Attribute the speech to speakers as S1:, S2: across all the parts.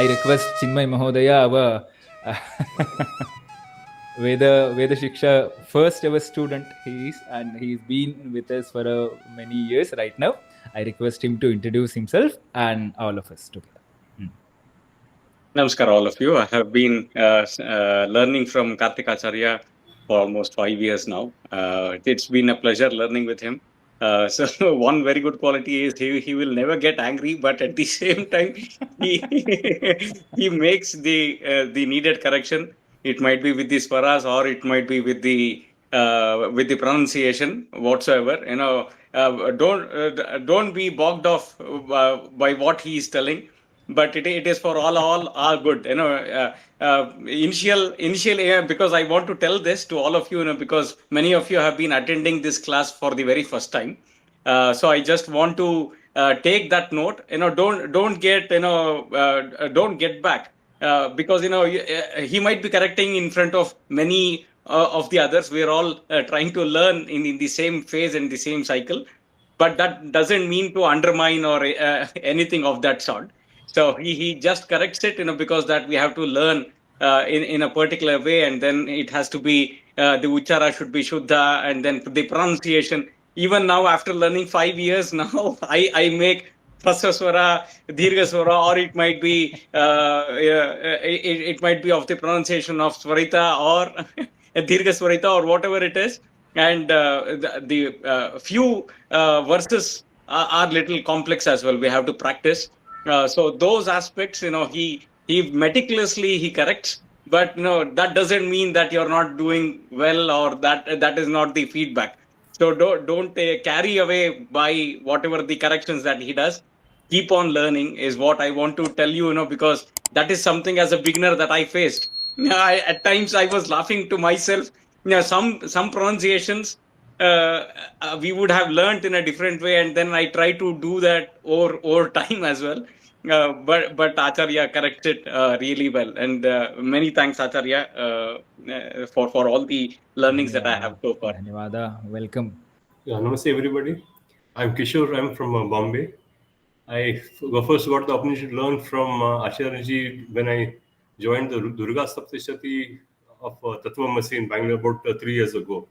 S1: I request Chinmay Mahodaya, our Vedashiksha first ever student he is, and he's been with us for many years right now. I request him to introduce himself and all of us together.
S2: Namaskar, all of you. I have been learning from Karthik Acharya for almost 5 years now. It's been a pleasure learning with him. So one very good quality is he will never get angry, but at the same time he he makes the needed correction. It might be with the swaras or it might be with the pronunciation whatsoever. Don't be bogged off by what he is telling, but it is for all good. Initial because I want to tell this to all of you, because many of you have been attending this class for the very first time. So I just want to take that note. Don't get back, because he might be correcting in front of many of the others. We're all trying to learn in the same phase and the same cycle, but that doesn't mean to undermine or anything of that sort. So he just corrects it, because that we have to learn in a particular way, and then it has to be the uchara should be shuddha, and then the pronunciation. Even now, after learning 5 years now, I make Prasaswara, Dirghaswara, or it might be it might be of the pronunciation of Swarita or Dirghaswarita or whatever it is. And the few verses are little complex as well. We have to practice. So those aspects, he meticulously he corrects, but that doesn't mean that you're not doing well, or that is not the feedback. So don't carry away by whatever the corrections that he does. Keep on learning is what I want to tell you, because that is something as a beginner that I faced. At times I was laughing to myself. Some pronunciations we would have learned in a different way, and then I try to do that over time as well. But Acharya corrected really well, and many thanks, Acharya, for all the learnings that I have so far.
S1: Dhanyavada. Welcome.
S3: Yeah, namaste everybody. I'm Kishore. I'm from Bombay. I first got the opportunity to learn from Acharya when I joined the Durga Saptashati of Tattvamasi in Bangalore about 3 years ago.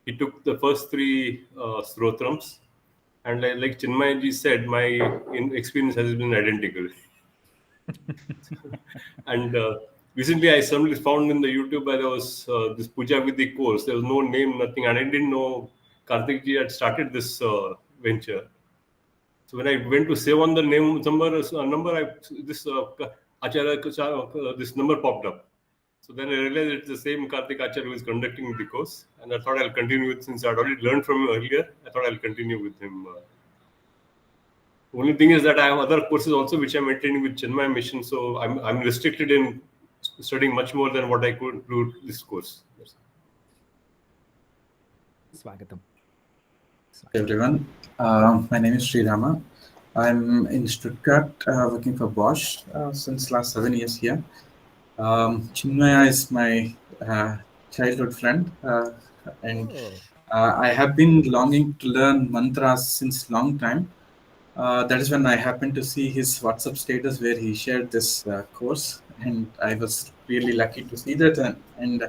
S3: He took the first 3 strotrams, and like Chinmayaji said, my experience has been identical. And recently I suddenly found in the YouTube that there was this Pūjā VIDHI Course. There was no name, nothing, and I didn't know Karthik ji had started this venture. So when I went to save on the name number, this Acharya, this number popped up. So then I realized it's the same Karthik Acharya who is conducting the course, and I thought I'll continue with, since I'd already learned from him earlier, I thought I'll continue with him. The only thing is that I have other courses also which I'm attending with Chinmaya Mission, so I'm restricted in studying much more than what I could do this course.
S1: Swagatam.
S4: Everyone, my name is Sri Rama. I'm in Stuttgart working for Bosch since last 7 years here. Chinmaya is my childhood friend, and I have been longing to learn mantras since long time. That is when I happened to see his WhatsApp status where he shared this course, and I was really lucky to see that, and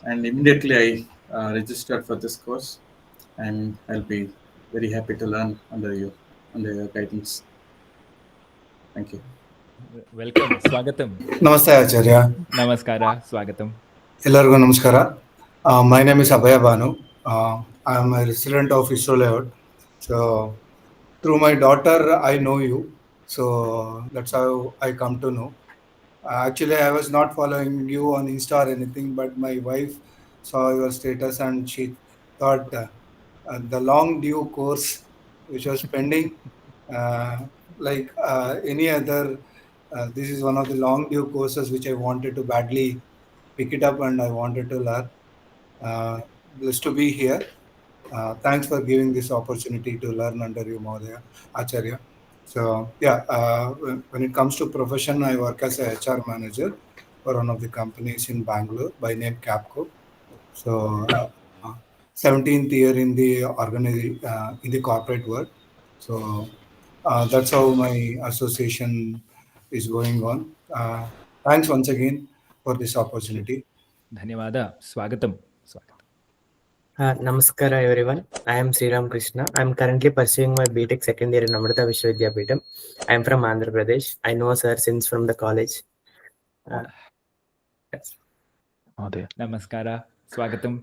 S4: immediately I registered for this course, and I'll be very happy to learn under your guidance. Thank you.
S1: Welcome. Swagatam.
S5: Namaste Acharya.
S1: Namaskara. Swagatam.
S5: Ellargu namaskara. My name is Abhaya Banu. I am a resident of Isro Layout. So through my daughter, I know you. So that's how I come to know. Actually, I was not following you on Insta or anything, but my wife saw your status and she thought the long due course which was pending, like any other, this is one of the long due courses which I wanted to badly pick it up and I wanted to learn. Blessed to be here. Thanks for giving this opportunity to learn under you, Mahodaya, Acharya. So yeah, when it comes to profession, I work as a HR manager for one of the companies in Bangalore by name Capco. So 17th year in the in the corporate world. So that's how my association is going on. Thanks once again for this opportunity.
S1: ಧನ್ಯವಾದ. ಸ್ವಾಗತಂ.
S6: Namaskara everyone. I am Sriram Krishna. I am currently pursuing my BTech second year in Amrita Vishwavidyapitham. I am from Andhra Pradesh. I know sir since from the college. Yes.
S1: ನಮಸ್ಕಾರ. ಸ್ವಾಗತಂ.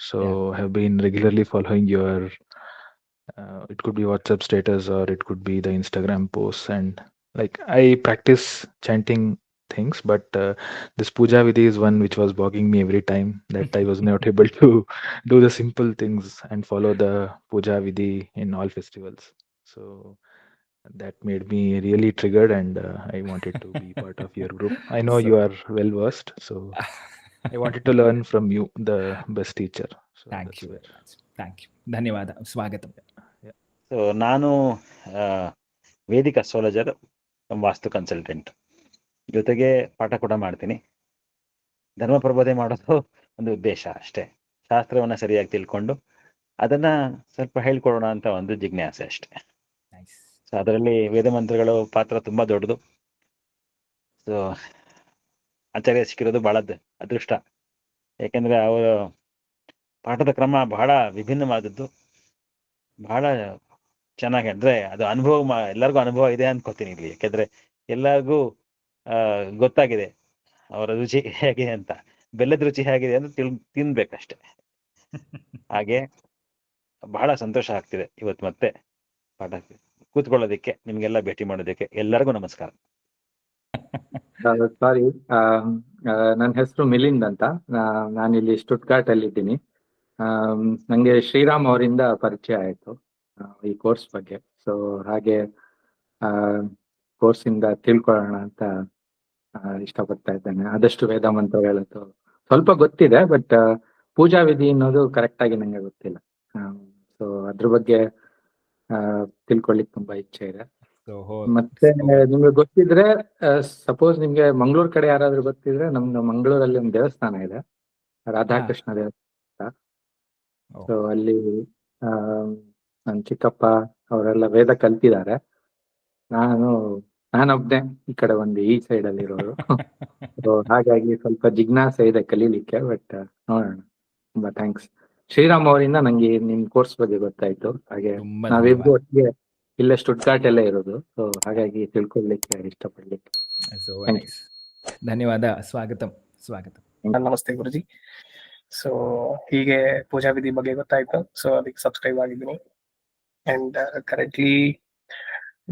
S7: So I have been regularly following your it could be WhatsApp status or it could be the Instagram posts, and like I practice chanting things, but this Pūjā Vidhi is one which was bugging me every time that I was not able to do the simple things and follow the Pūjā Vidhi in all festivals. So that made me really triggered, and I wanted to be part of your group. I know you are well versed, so I wanted to learn from you, the best teacher. So
S1: thank you very much. Thank you. ಧನ್ಯವಾದ. ಸ್ವಾಗತಂ.
S8: So ನಾನು Vedic astrologer, vastu consultant, ಜೊತೆಗೆ ಪಾಠ ಕೂಡ ಮಾಡ್ತೀನಿ. ಧರ್ಮ ಪ್ರಬೋಧನೆ ಮಾಡೋದು ಒಂದು ಉದ್ದೇಶ ಅಷ್ಟೇ. ಶಾಸ್ತ್ರವನ್ನ ಸರಿಯಾಗಿ ತಿಳ್ಕೊಂಡು ಅದನ್ನ ಸ್ವಲ್ಪ ಹೇಳ್ಕೊಡೋಣ ಅಂತ ಒಂದು ಜಿಜ್ಞಾಸೆ ಅಷ್ಟೇ. ಸೊ ಅದರಲ್ಲಿ ವೇದ ಮಂತ್ರಗಳು ಪಾತ್ರ ತುಂಬಾ ದೊಡ್ಡದು. ಸೊ ಆಚಾರ್ಯ ಸಿಕ್ಕಿರೋದು ಬಹಳ ಅದೃಷ್ಟ. ಯಾಕೆಂದ್ರೆ ಅವರ ಪಾಠದ ಕ್ರಮ ಬಹಳ ವಿಭಿನ್ನವಾದದ್ದು, ಬಹಳ ಚೆನ್ನಾಗಿ, ಅಂದ್ರೆ ಅದು ಅನುಭವ, ಎಲ್ಲರಿಗೂ ಅನುಭವ ಇದೆ ಅನ್ಕೋತೀನಿ ಇಲ್ಲಿ. ಯಾಕೆಂದ್ರೆ ಎಲ್ಲರಿಗೂ ಗೊತ್ತಾಗಿದೆ ಅವರ ರುಚಿ ಹೇಗಿದೆ ಅಂತ. ಬೆಲ್ಲದ ರುಚಿ ಹೇಗಿದೆ ಅಂತ ತಿನ್ಬೇಕಷ್ಟೆ. ಹಾಗೆ ಬಹಳ ಸಂತೋಷ ಆಗ್ತಿದೆ ಇವತ್ತು ಮತ್ತೆ ಪಾಠ ಕೂತ್ಕೊಳ್ಳೋದಕ್ಕೆ, ನಿಮ್ಗೆಲ್ಲ ಭೇಟಿ ಮಾಡೋದಕ್ಕೆ. ಎಲ್ಲರಿಗೂ ನಮಸ್ಕಾರ.
S9: ಸಾರಿ, ನನ್ನ ಹೆಸರು ಮಿಲಿಂದ್ ಅಂತ. ನಾನಿಲ್ಲಿ ಸ್ಟುಟ್ಗಾರ್ಟ್ ಅಲ್ಲಿ ಇದ್ದೀನಿ. ನಂಗೆ ಶ್ರೀರಾಮ್ ಅವರಿಂದ ಪರಿಚಯ ಆಯ್ತು ಈ ಕೋರ್ಸ್ ಬಗ್ಗೆ. ಸೊ ಹಾಗೆ ಕೋರ್ಸ್ ಇಂದ ತಿಳ್ಕೊಳ್ಳೋಣ ಅಂತ ಇಷ್ಟಪಡ್ತಾ ಇದ್ದೇನೆ. ಆದಷ್ಟು ವೇದ ಮಂತ್ರಗಳದ್ದು ಸ್ವಲ್ಪ ಗೊತ್ತಿದೆ, ಬಟ್ ಪೂಜಾ ವಿಧಿ ಅನ್ನೋದು ಕರೆಕ್ಟ್ ಆಗಿ ನಂಗೆ ಗೊತ್ತಿಲ್ಲ. ಸೊ ಅದ್ರ ಬಗ್ಗೆ ತಿಳ್ಕೊಳ್ಳಿಕ್ ತುಂಬಾ ಇಚ್ಛೆ ಇದೆ. ಮತ್ತೆ ನಿಮ್ಗೆ ಗೊತ್ತಿದ್ರೆ, ಸಪೋಸ್ ನಿಮ್ಗೆ ಮಂಗಳೂರು ಕಡೆ ಯಾರಾದ್ರೂ ಗೊತ್ತಿದ್ರೆ, ನಮ್ದು ಮಂಗಳೂರಲ್ಲಿ ಒಂದು ದೇವಸ್ಥಾನ ಇದೆ, ರಾಧಾಕೃಷ್ಣ ದೇವಸ್ಥಾನ. ಸೊ ಅಲ್ಲಿ ನನ್ ಚಿಕ್ಕಪ್ಪ ಅವರೆಲ್ಲ ವೇದ ಕಲ್ತಿದ್ದಾರೆ. ನಾನೊಬ್ನೇ ಈ ಕಡೆ ಒಂದು ಈ ಸೈಡ್ ಅಲ್ಲಿ ಇರೋರು. ಸೊ ಹಾಗಾಗಿ ಸ್ವಲ್ಪ ಜಿಜ್ಞಾಸೆ ಇದೆ ಕಲೀಲಿಕ್ಕೆ, ಬಟ್ ನೋಡೋಣ. ತುಂಬಾ ಥ್ಯಾಂಕ್ಸ್. ಶ್ರೀರಾಮ್ ಅವರಿಂದ ನಂಗೆ ನಿಮ್ ಕೋರ್ಸ್ ಬಗ್ಗೆ ಗೊತ್ತಾಯ್ತು. ಹಾಗೆ ನಾವಿಬ್ರು ಒಟ್ಟಿಗೆ ಇಲ್ಲೇ ಸ್ಟುಟ್ಗಾರ್ಟ್ ಎಲ್ಲ ಇರೋದು. ಸೊ ಹಾಗಾಗಿ ತಿಳ್ಕೊಳ್ಲಿಕ್ಕೆ ಇಷ್ಟಪಡ್ಲಿಕ್ಕೆ.
S1: ಧನ್ಯವಾದ. ಸ್ವಾಗತಂ. ಸ್ವಾಗತಂ.
S10: ನಮಸ್ತೆ ಗುರುಜಿ. ಸೊ ಹೀಗೆ ಪೂಜಾ ವಿಧಿ ಬಗ್ಗೆ ಗೊತ್ತಾಯ್ತು. ಸೊ ಅದಕ್ಕೆ ಸಬ್ಸ್ಕ್ರೈಬ್ ಆಗಿದ್ದೀನಿ. ಅಂಡ್ ಕರೆಂಟ್ಲಿ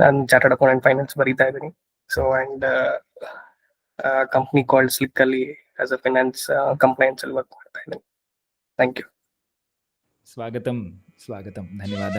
S10: ನಾನು ಚಾರ್ಟರ್ಡ್ ಅಕೌಂಟೆಂಟ್ ಫೈನಾನ್ಸ್ ಬರೀತಾ ಇದ್ದೀನಿ. So and company called Slick ಅಲ್ಲಿ ಆಸ್ ಅ ಫೈನಾನ್ಸ್ ಕಂಪ್ಲೈನ್ಸ್ ಅಲ್ಲಿ ವರ್ಕ್ ಮಾಡ್ತಾ ಇದ್ದೀನಿ. Thank you.
S1: ಸ್ವಾಗತಂ. ಸ್ವಾಗತಂ. ಧನ್ಯವಾದ.